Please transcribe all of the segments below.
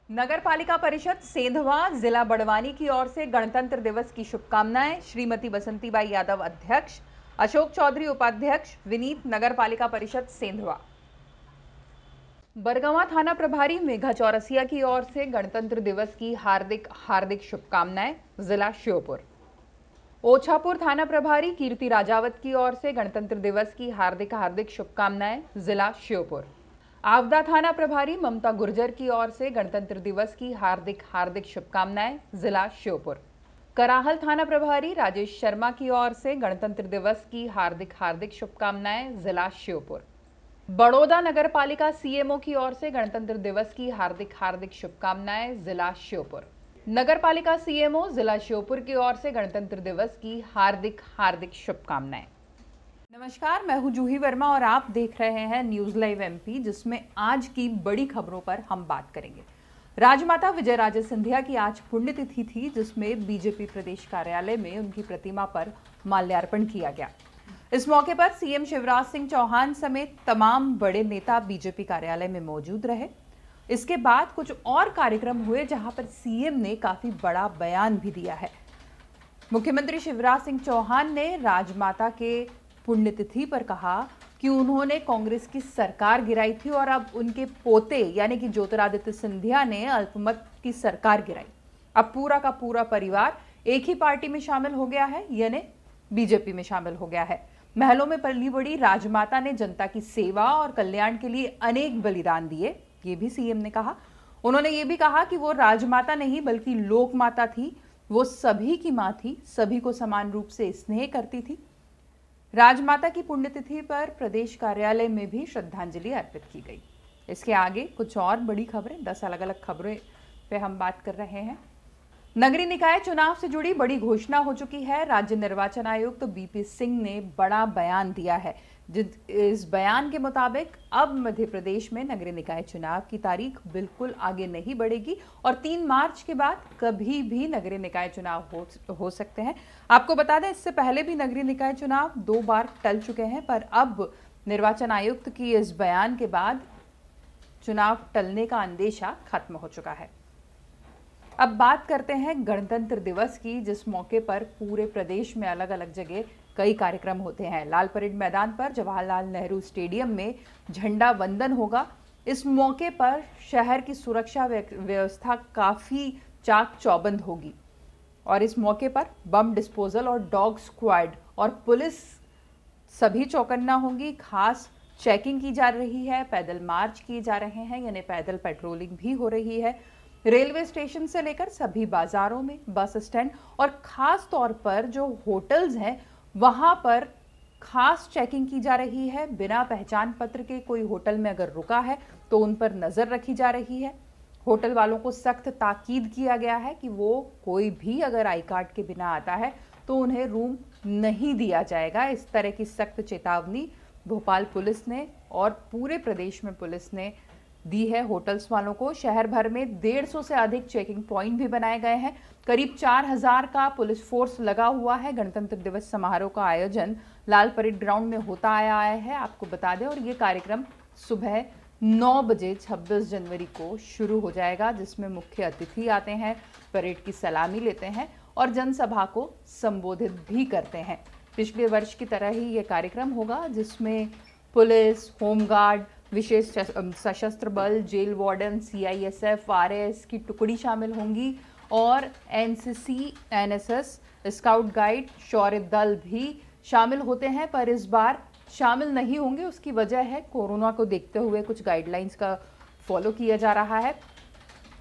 नगर पालिका परिषद सेंधवा जिला बड़वानी की ओर से गणतंत्र दिवस की शुभकामनाएं। श्रीमती बसंतीबाई यादव अध्यक्ष, अशोक चौधरी उपाध्यक्ष, विनीत नगर पालिका परिषद सेंधवा। बरगवां थाना प्रभारी मेघा चौरसिया की ओर से गणतंत्र दिवस की हार्दिक हार्दिक शुभकामनाएं। जिला श्योपुर। ओछापुर थाना प्रभारी कीर्ति राजावत की ओर से गणतंत्र दिवस की हार्दिक हार्दिक शुभकामनाएं। जिला श्योपुर। आवदा थाना प्रभारी ममता गुर्जर की ओर से गणतंत्र दिवस की हार्दिक हार्दिक शुभकामनाएं। जिला श्योपुर। कराहल थाना प्रभारी राजेश शर्मा की ओर से गणतंत्र दिवस की हार्दिक हार्दिक शुभकामनाएं। जिला श्योपुर। बड़ौदा नगर पालिका सीएमओ की ओर से गणतंत्र दिवस की हार्दिक हार्दिक शुभकामनाएं। जिला श्योपुर। नगर पालिका सीएमओ जिला श्योपुर की ओर से गणतंत्र दिवस की हार्दिक हार्दिक शुभकामनाएं। नमस्कार, मैं हूं जूही वर्मा और आप देख रहे हैं न्यूज लाइव एमपी, जिसमें आज की बड़ी खबरों पर हम बात करेंगे। राजमाता विजयराजे सिंधिया की आज पुण्यतिथि थी, जिसमें बीजेपी प्रदेश कार्यालय में उनकी प्रतिमा पर माल्यार्पण किया गया। इस मौके पर सीएम शिवराज सिंह चौहान समेत तमाम बड़े नेता बीजेपी कार्यालय में मौजूद रहे। इसके बाद कुछ और कार्यक्रम हुए, जहां पर सीएम ने काफी बड़ा बयान भी दिया है। मुख्यमंत्री शिवराज सिंह चौहान ने राजमाता के पुण्यतिथि पर कहा कि उन्होंने कांग्रेस की सरकार गिराई थी और अब उनके पोते यानी कि ज्योतिरादित्य सिंधिया ने अल्पमत की सरकार गिराई। अब पूरा का पूरा परिवार एक ही पार्टी में शामिल हो गया है, यानी बीजेपी में शामिल हो गया है। महलों में पली बड़ी राजमाता ने जनता की सेवा और कल्याण के लिए अनेक बलिदान दिए, ये भी सीएम ने कहा। उन्होंने ये भी कहा कि वो राजमाता नहीं बल्कि लोक माता थी। वो सभी की मां थी, सभी को समान रूप से स्नेह करती थी। राजमाता की पुण्यतिथि पर प्रदेश कार्यालय में भी श्रद्धांजलि अर्पित की गई। इसके आगे कुछ और बड़ी खबरें, 10 अलग अलग खबरें पे हम बात कर रहे हैं। नगरीय निकाय चुनाव से जुड़ी बड़ी घोषणा हो चुकी है। राज्य निर्वाचन आयुक्त बीपी सिंह ने बड़ा बयान दिया है। इस बयान के मुताबिक अब मध्य प्रदेश में नगरीय निकाय चुनाव की तारीख बिल्कुल आगे नहीं बढ़ेगी और 3 मार्च के बाद कभी भी नगरीय निकाय चुनाव हो सकते हैं। आपको बता दें, इससे पहले भी नगरीय निकाय चुनाव 2 बार टल चुके हैं, पर अब निर्वाचन आयुक्त की इस बयान के बाद चुनाव टलने का अंदेशा खत्म हो चुका है। अब बात करते हैं गणतंत्र दिवस की, जिस मौके पर पूरे प्रदेश में अलग अलग जगह कई कार्यक्रम होते हैं। लाल परेड मैदान पर जवाहरलाल नेहरू स्टेडियम में झंडा वंदन होगा। इस मौके पर शहर की सुरक्षा व्यवस्था काफी चाक चौबंद होगी और इस मौके पर बम डिस्पोजल और डॉग स्क्वाड और पुलिस सभी चौकन्ना होंगी। खास चेकिंग की जा रही है, पैदल मार्च किए जा रहे हैं, यानी पैदल पेट्रोलिंग भी हो रही है। रेलवे स्टेशन से लेकर सभी बाजारों में, बस स्टैंड और खास तौर पर जो होटल्स हैं वहां पर खास चेकिंग की जा रही है। बिना पहचान पत्र के कोई होटल में अगर रुका है तो उन पर नजर रखी जा रही है। होटल वालों को सख्त ताकीद किया गया है कि वो कोई भी अगर आई कार्ड के बिना आता है तो उन्हें रूम नहीं दिया जाएगा। इस तरह की सख्त चेतावनी भोपाल पुलिस ने और पूरे प्रदेश में पुलिस ने दी है होटल्स वालों को। शहर भर में 150 से अधिक चेकिंग पॉइंट भी बनाए गए हैं। करीब 4000 का पुलिस फोर्स लगा हुआ है। गणतंत्र दिवस समारोह का आयोजन लाल परेड ग्राउंड में होता आया है, आपको बता दें, और ये कार्यक्रम सुबह 9 बजे 26 जनवरी को शुरू हो जाएगा, जिसमें मुख्य अतिथि आते हैं, परेड की सलामी लेते हैं और जनसभा को संबोधित भी करते हैं। पिछले वर्ष की तरह ही ये कार्यक्रम होगा, जिसमें पुलिस, होमगार्ड, विशेष सशस्त्र बल, जेल वार्डन, सीआईएसएफ, आरएएस की टुकड़ी शामिल होंगी और एनसीसी, एनएसएस, स्काउट गाइड, शौर्य दल भी शामिल होते हैं, पर इस बार शामिल नहीं होंगे। उसकी वजह है कोरोना को देखते हुए कुछ गाइडलाइंस का फॉलो किया जा रहा है।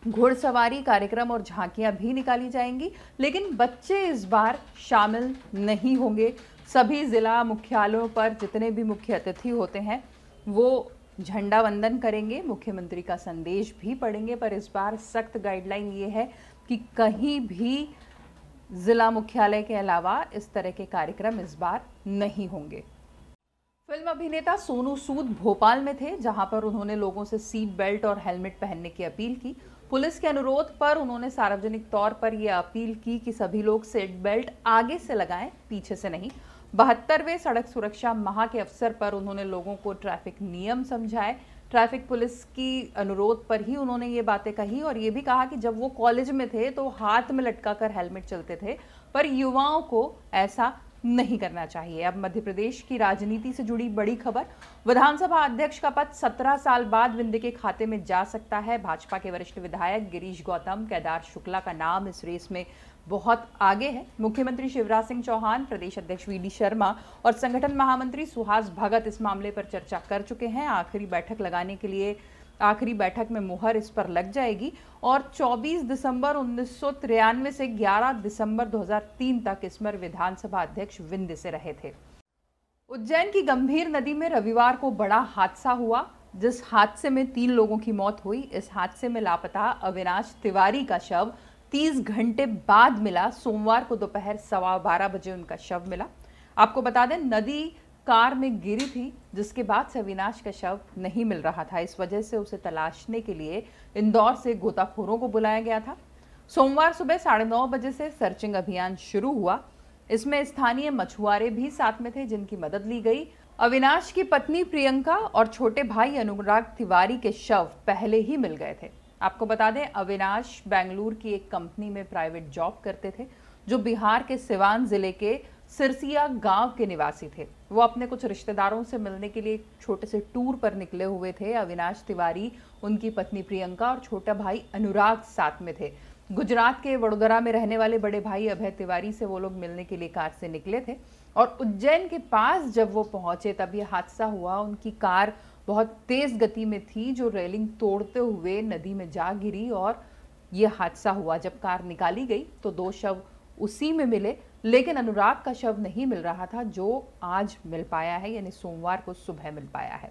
घुड़सवारी कार्यक्रम और झांकियां भी निकाली जाएंगी, लेकिन बच्चे इस बार शामिल नहीं होंगे। सभी जिला मुख्यालयों पर जितने भी मुख्य अतिथि होते हैं वो झंडा वंदन करेंगे, मुख्यमंत्री का संदेश भी पढ़ेंगे, पर इस बार सख्त गाइडलाइन ये है कि कहीं भी जिला मुख्यालय के अलावा इस तरह के कार्यक्रम इस बार नहीं होंगे। फिल्म अभिनेता सोनू सूद भोपाल में थे, जहां पर उन्होंने लोगों से सीट बेल्ट और हेलमेट पहनने की अपील की। पुलिस के अनुरोध पर उन्होंने सार्वजनिक तौर पर यह अपील की कि सभी लोग सीट बेल्ट आगे से लगाएं, पीछे से नहीं। 72वें सड़क सुरक्षा माह के अवसर पर उन्होंने लोगों को ट्रैफिक नियम समझाए, ट्रैफिक पुलिस की अनुरोध पर ही उन्होंने ये बातें कही और ये भी कहा कि जब वो कॉलेज में थे तो हाथ में लटका कर हेलमेट चलते थे, पर युवाओं को ऐसा नहीं करना चाहिए। अब मध्य प्रदेश की राजनीति से जुड़ी बड़ी खबर, विधानसभा अध्यक्ष का पद 17 साल बाद विंध्य के खाते में जा सकता है। भाजपा के वरिष्ठ विधायक गिरीश गौतम, केदार शुक्ला का नाम इस रेस में बहुत आगे है। मुख्यमंत्री शिवराज सिंह चौहान, प्रदेश अध्यक्ष वी डी शर्मा और संगठन महामंत्री सुहास भगत इस मामले पर चर्चा कर चुके हैं। आखिरी बैठक में मुहर इस पर लग जाएगी और 24 दिसंबर 1993 से 11 दिसंबर 2003 तक इसमें विधानसभा अध्यक्ष विंध्य से रहे थे। उज्जैन की गंभीर नदी में रविवार को बड़ा हादसा हुआ, जिस हादसे में 3 लोगों की मौत हुई। इस हादसे में लापता अविनाश तिवारी का शव 30 घंटे बाद मिला। सोमवार को दोपहर 12:15 बजे उनका शव मिला। आपको बता दें, नदी कार में गिरी थी, जिसके बाद से अविनाश का शव नहीं मिल रहा था। इस वजह से उसे तलाशने के लिए इंदौर से गोताखोरों को बुलाया गया था। सोमवार सुबह 9:30 बजे से सर्चिंग अभियान शुरू हुआ। इसमें स्थानीय मछुआरे भी साथ में थे, जिनकी मदद ली गई। अविनाश की पत्नी प्रियंका और छोटे भाई अनुराग तिवारी के शव पहले ही मिल गए थे। आपको बता दें, अविनाश बेंगलुरु की एक कंपनी में प्राइवेट जॉब करते थे, जो बिहार के सिवान जिले के सिरसिया गांव के निवासी थे। वो अपने कुछ रिश्तेदारों से मिलने के लिए एक छोटे से टूर पर निकले हुए थे। अविनाश तिवारी, उनकी पत्नी प्रियंका और छोटा भाई अनुराग साथ में थे। गुजरात के वडोदरा में रहने वाले बड़े भाई अभय तिवारी से वो लोग मिलने के लिए कार से निकले थे और उज्जैन के पास जब वो पहुंचे तब ये हादसा हुआ। उनकी कार बहुत तेज गति में थी, जो रेलिंग तोड़ते हुए नदी में जा गिरी और ये हादसा हुआ। जब कार निकाली गई तो 2 शव उसी में मिले, लेकिन अनुराग का शव नहीं मिल रहा था, जो आज मिल पाया है, यानी सोमवार को सुबह मिल पाया है।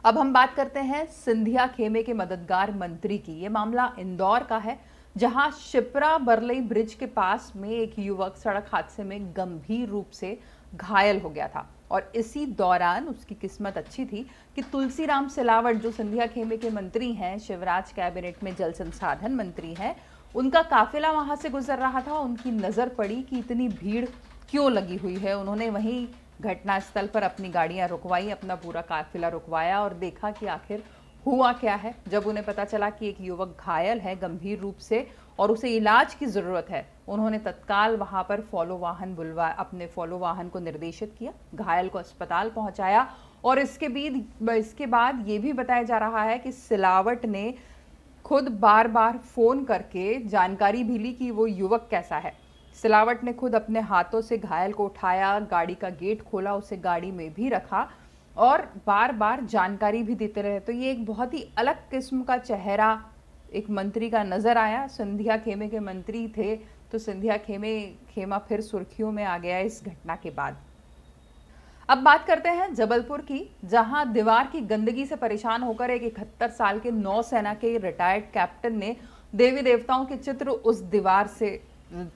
अब हम बात करते हैं सिंधिया खेमे के मददगार मंत्री की। ये मामला इंदौर का है, जहां शिप्रा बरलई ब्रिज के पास में एक युवक सड़क हादसे में गंभीर रूप से घायल हो गया था और इसी दौरान उसकी किस्मत अच्छी थी कि तुलसीराम सिलावट, जो सिंधिया खेमे के मंत्री हैं, शिवराज कैबिनेट में जल संसाधन मंत्री हैं, उनका काफिला वहां से गुजर रहा था। उनकी नजर पड़ी कि इतनी भीड़ क्यों लगी हुई है। उन्होंने वहीं घटनास्थल पर अपनी गाड़ियां रुकवाई, अपना पूरा काफिला रुकवाया और देखा कि आखिर हुआ क्या है। जब उन्हें पता चला कि एक युवक घायल है गंभीर रूप से और उसे इलाज की जरूरत है, उन्होंने तत्काल वहां पर अपने फॉलो वाहन को निर्देशित किया, घायल को अस्पताल पहुंचाया और इसके बाद ये भी बताया जा रहा है कि सिलावट ने खुद बार बार फोन करके जानकारी भी ली कि वो युवक कैसा है। सिलावट ने खुद अपने हाथों से घायल को उठाया, गाड़ी का गेट खोला, उसे गाड़ी में भी रखा और बार बार जानकारी भी देते रहे। तो ये एक बहुत ही अलग किस्म का चेहरा एक मंत्री का नजर आया। सिंधिया खेमे के मंत्री थे तो सिंधिया खेमा फिर सुर्खियों में आ गया इस घटना के बाद। अब बात करते हैं जबलपुर की, जहां दीवार की गंदगी से परेशान होकर एक 71 साल के नौसेना के रिटायर्ड कैप्टन ने देवी देवताओं के चित्र उस दीवार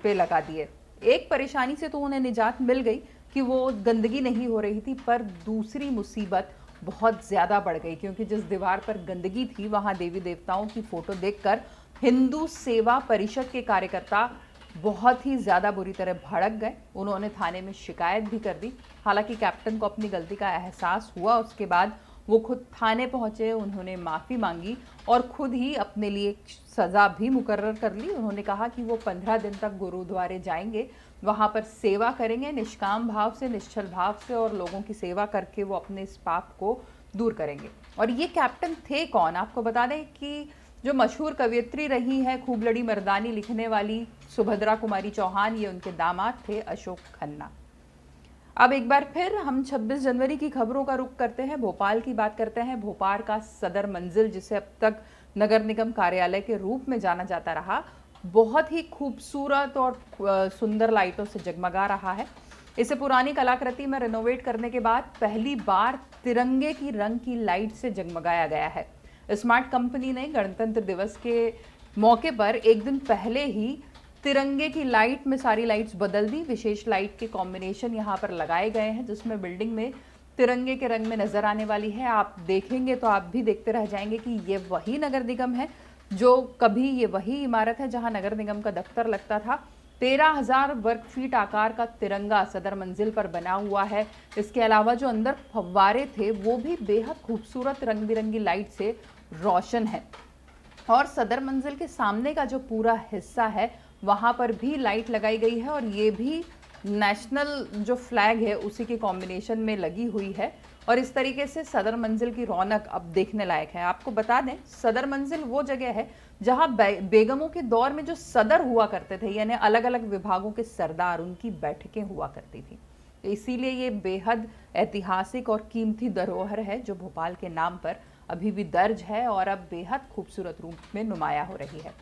पे लगा दिए। एक परेशानी से तो उन्हें निजात मिल गई कि वो गंदगी नहीं हो रही थी, पर दूसरी मुसीबत बहुत ज्यादा बढ़ गई, क्योंकि जिस दीवार पर गंदगी थी वहां देवी देवताओं की फोटो देखकर हिंदू सेवा परिषद के कार्यकर्ता बहुत ही ज्यादा बुरी तरह भड़क गए। उन्होंने थाने में शिकायत भी कर दी। हालांकि कैप्टन को अपनी गलती का एहसास हुआ, उसके बाद वो खुद थाने पहुंचे, उन्होंने माफी मांगी और खुद ही अपने लिए सजा भी मुकर्रर कर ली। उन्होंने कहा कि वो 15 दिन तक गुरुद्वारे जाएंगे, वहां पर सेवा करेंगे निष्काम भाव से, निश्चल भाव से, और लोगों की सेवा करके वो अपने इस पाप को दूर करेंगे। और ये कैप्टन थे कौन? आपको बता दें कि जो मशहूर कवियत्री रही है, खूब लड़ी मर्दानी लिखने वाली सुभद्रा कुमारी चौहान, ये उनके दामाद थे अशोक खन्ना। अब एक बार फिर हम 26 जनवरी की खबरों का रुख करते हैं, भोपाल की बात करते हैं। भोपाल का सदर मंजिल, जिसे अब तक नगर निगम कार्यालय के रूप में जाना जाता रहा, बहुत ही खूबसूरत और सुंदर लाइटों से जगमगा रहा है। इसे पुरानी कलाकृति में रिनोवेट करने के बाद पहली बार तिरंगे की रंग की लाइट से जगमगाया गया है। स्मार्ट कंपनी ने गणतंत्र दिवस के मौके पर एक दिन पहले ही तिरंगे की लाइट में सारी लाइट्स बदल दी। विशेष लाइट के कॉम्बिनेशन यहाँ पर लगाए गए हैं, जिसमें बिल्डिंग में तिरंगे के रंग में नजर आने वाली है। आप देखेंगे तो आप भी देखते रह जाएंगे कि ये वही नगर निगम है, जो कभी ये वही इमारत है जहां नगर निगम का दफ्तर लगता था। 13,000 वर्ग फीट आकार का तिरंगा सदर मंजिल पर बना हुआ है। इसके अलावा जो अंदर फव्वारे थे वो भी बेहद खूबसूरत रंग बिरंगी लाइट से रोशन है। और सदर मंजिल के सामने का जो पूरा हिस्सा है वहां पर भी लाइट लगाई गई है और ये भी नेशनल जो फ्लैग है उसी के कॉम्बिनेशन में लगी हुई है। और इस तरीके से सदर मंजिल की रौनक अब देखने लायक है। आपको बता दें, सदर मंजिल वो जगह है जहां बेगमों के दौर में जो सदर हुआ करते थे, यानी अलग अलग विभागों के सरदार, उनकी बैठकें हुआ करती थी। इसीलिए ये बेहद ऐतिहासिक और कीमती धरोहर है जो भोपाल के नाम पर अभी भी दर्ज है और अब बेहद खूबसूरत रूप में नुमाया हो रही है।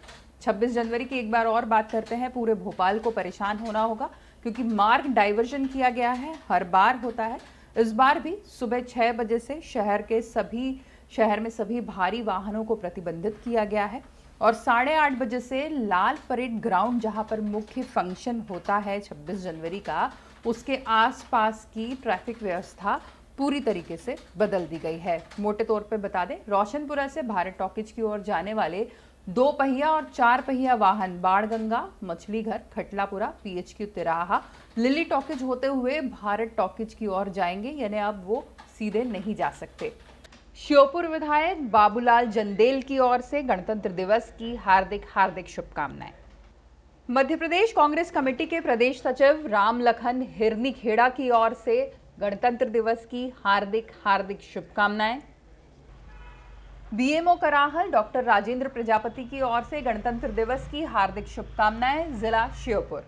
26 जनवरी की एक बार और बात करते हैं। पूरे भोपाल को परेशान होना होगा क्योंकि मार्ग डाइवर्जन किया गया है, हर बार होता है। इस बार भी सुबह 6 बजे से शहर में सभी भारी वाहनों को प्रतिबंधित किया गया है और 8:30 बजे से लाल परेड ग्राउंड, जहां पर मुख्य फंक्शन होता है 26 जनवरी का, उसके आसपास की ट्रैफिक व्यवस्था पूरी तरीके से बदल दी गई है। मोटे तौर पे बता दें, रोशनपुरा से भारत टॉकीज की ओर जाने वाले 2 पहिया और 4 पहिया वाहन बाणगंगा, मछली घर, खटलापुरा, PHQ तिराहा, लिली टॉकीज होते हुए भारत टॉकीज की ओर जाएंगे, यानी अब वो सीधे नहीं जा सकते। श्योपुर विधायक बाबूलाल जंदेल की ओर से गणतंत्र दिवस की हार्दिक शुभकामनाएं। मध्य प्रदेश कांग्रेस कमेटी के प्रदेश सचिव राम लखन हिरनीखेड़ा की ओर से गणतंत्र दिवस की हार्दिक शुभकामनाएं। BMO कराहल डॉक्टर राजेंद्र प्रजापति की ओर से गणतंत्र दिवस की हार्दिक शुभकामनाएं। जिला श्योपुर।